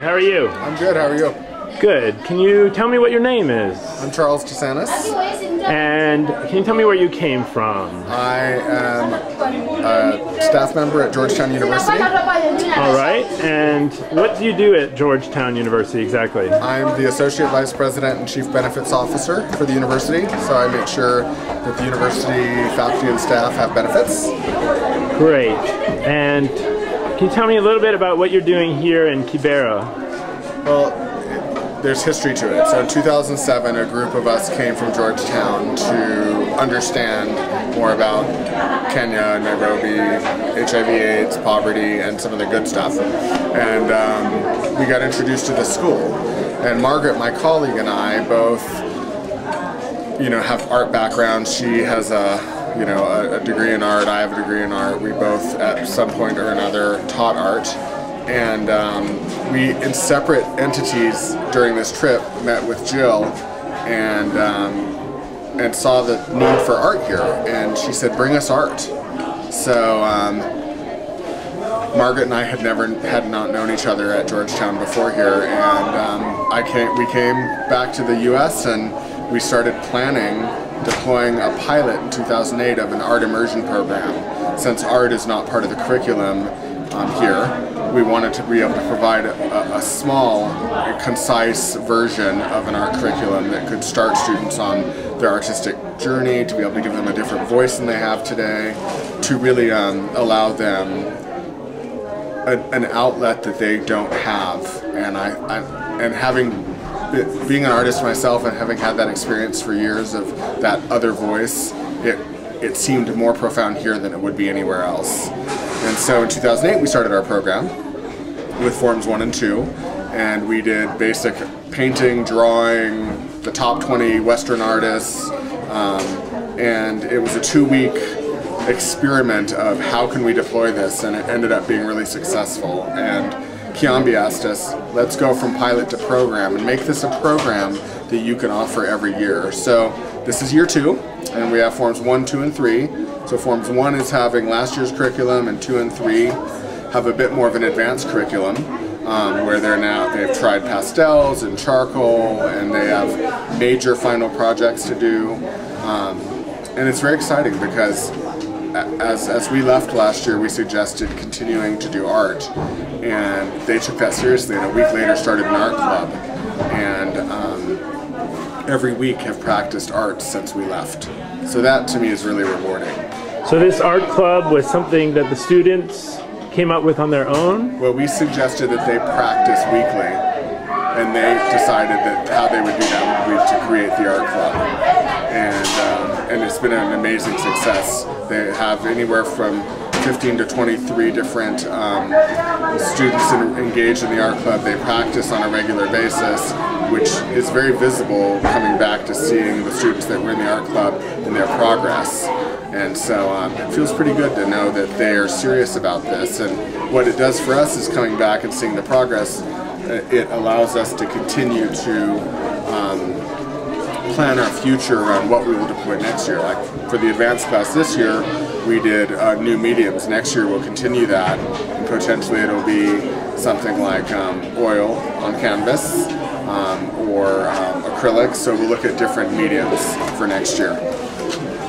How are you? I'm good, how are you? Good. Can you tell me what your name is? I'm Charles DeSantis. And can you tell me where you came from? I am a staff member at Georgetown University. All right. And what do you do at Georgetown University exactly? I'm the Associate Vice President and Chief Benefits Officer for the university, so I make sure that the university faculty and staff have benefits. Great. And can you tell me a little bit about what you're doing here in Kibera? Well, there's history to it. So in 2007, a group of us came from Georgetown to understand more about Kenya, Nairobi, HIV/AIDS, poverty, and some of the good stuff. And we got introduced to the school. And Margaret, my colleague, and I both, have art backgrounds. She has a degree in art. I have a degree in art. We both, at some point or another, taught art. And we, in separate entities during this trip, met with Jill and saw the need for art here. And she said, "Bring us art." So Margaret and I had not known each other at Georgetown before here, and we came back to the U.S. and we started planning deploying a pilot in 2008 of an art immersion program. Since art is not part of the curriculum here, we wanted to be able to provide a small, concise version of an art curriculum that could start students on their artistic journey, to be able to give them a different voice than they have today, to really allow them an outlet that they don't have. And being an artist myself and having had that experience for years of that other voice, it seemed more profound here than it would be anywhere else. And so in 2008 we started our program with Forms 1 and 2, and we did basic painting, drawing, the top 20 Western artists, and it was a 2-week experiment of how can we deploy this, and it ended up being really successful. And Kiambi asked us, let's go from pilot to program and make this a program that you can offer every year. So this is year 2, and we have Forms 1, 2, and 3. So Forms 1 is having last year's curriculum, and 2 and 3 have a bit more of an advanced curriculum, where they've tried pastels and charcoal, and they have major final projects to do. And it's very exciting because as we left last year, we suggested continuing to do art, and they took that seriously, and a week later started an art club, and every week have practiced art since we left. So that to me is really rewarding. So this art club was something that the students came up with on their own? Well, we suggested that they practice weekly, and they decided that how they would do that would be to create the art club. And it's been an amazing success. They have anywhere from 15 to 23 different students engaged in the art club. They practice on a regular basis, which is very visible coming back to seeing the students that were in the art club and their progress. And so it feels pretty good to know that they are serious about this. And what it does for us is coming back and seeing the progress. It allows us to continue to plan our future around what we will deploy next year. Like for the advanced class this year, we did new mediums. Next year we'll continue that, and potentially it'll be something like oil on canvas or acrylic. So we'll look at different mediums for next year.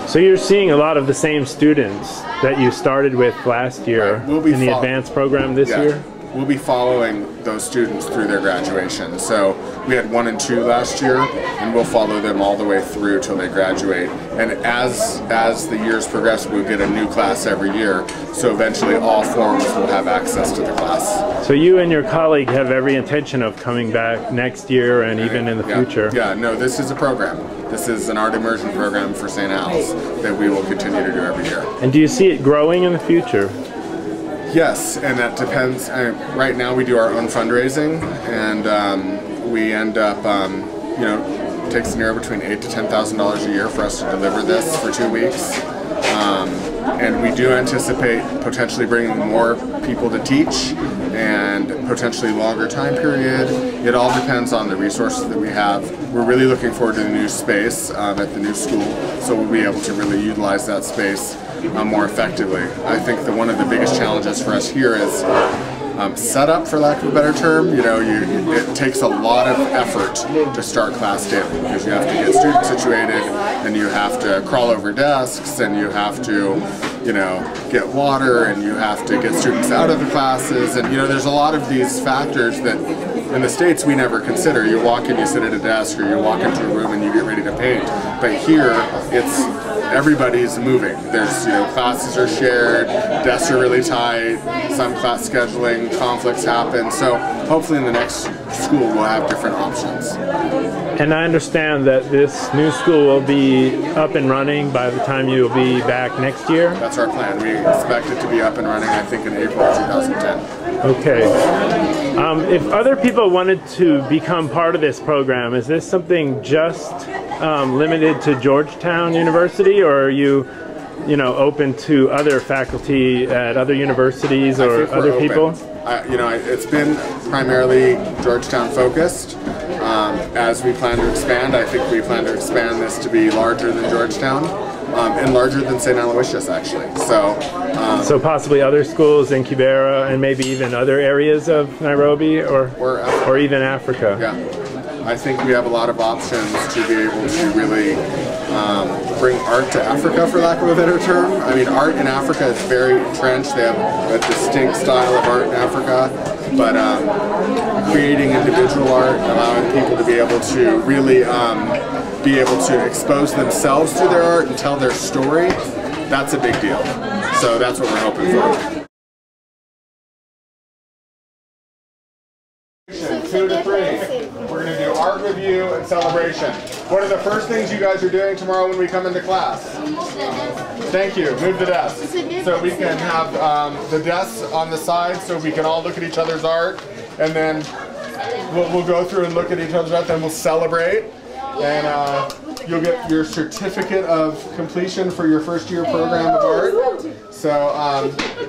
So you're seeing a lot of the same students that you started with last year in the advanced program this year? We'll be following those students through their graduation. So we had 1 and 2 last year, and we'll follow them all the way through till they graduate. And as the years progress, we'll get a new class every year. So eventually all forms will have access to the class. So you and your colleague have every intention of coming back next year and even in the future? Yeah, no, this is a program. This is an art immersion program for St. Al's that we will continue to do every year. And do you see it growing in the future? Yes, and that depends. Right now we do our own fundraising, and we end up, you know, it takes anywhere between $8,000 to $10,000 a year for us to deliver this for 2 weeks. And we do anticipate potentially bringing more people to teach and potentially longer time period. It all depends on the resources that we have. We're really looking forward to the new space at the new school, so we'll be able to really utilize that space more effectively. I think that one of the biggest challenges for us here is setup, for lack of a better term. You know, it takes a lot of effort to start class daily because you have to get students situated, and you have to crawl over desks, and you have to, you know, get water, and you have to get students out of the classes, and you know, there's a lot of these factors that in the States we never consider. You walk in, you sit at a desk, or you walk into a room and you get ready to paint. But here, it's everybody's moving. There's, you know, classes are shared, desks are really tight, some class scheduling conflicts happen. So hopefully in the next school we'll have different options. And I understand that this new school will be up and running by the time you'll be back next year? That's our plan. We expect it to be up and running, I think, in April of 2010. Okay. If other people wanted to become part of this program, is this something just limited to Georgetown University, or are you know, open to other faculty at other universities or other people? You know, it's been primarily Georgetown focused. As we plan to expand, I think we plan to expand this to be larger than Georgetown and larger than St. Aloysius, actually. So possibly other schools in Kibera and maybe even other areas of Nairobi or even Africa. Yeah, I think we have a lot of options to be able to really bring art to Africa, for lack of a better term. I mean, art in Africa is very entrenched. They have a distinct style of art in Africa, but creating individual art, allowing people to be able to really be able to expose themselves to their art and tell their story, that's a big deal. So that's what we're hoping for. 2 to 3. We're going to do art review and celebration. What are the first things you guys are doing tomorrow when we come into class? Thank you. Move the desk. So we can have the desks on the side so we can all look at each other's art, and then we'll go through and look at each other's art, then we'll celebrate, and you'll get your certificate of completion for your first year program of art. So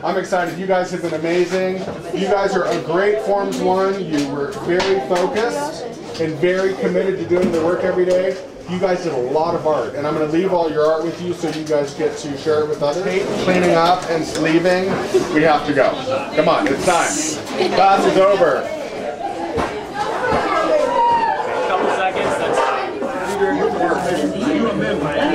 I'm excited. You guys have been amazing. You guys are a great Forms 1. You were very focused and very committed to doing the work every day. You guys did a lot of art, and I'm going to leave all your art with you so you guys get to share it with others. Cleaning up and leaving, we have to go. Come on, it's time. Class is over. A couple seconds, that's fine. You and them, right?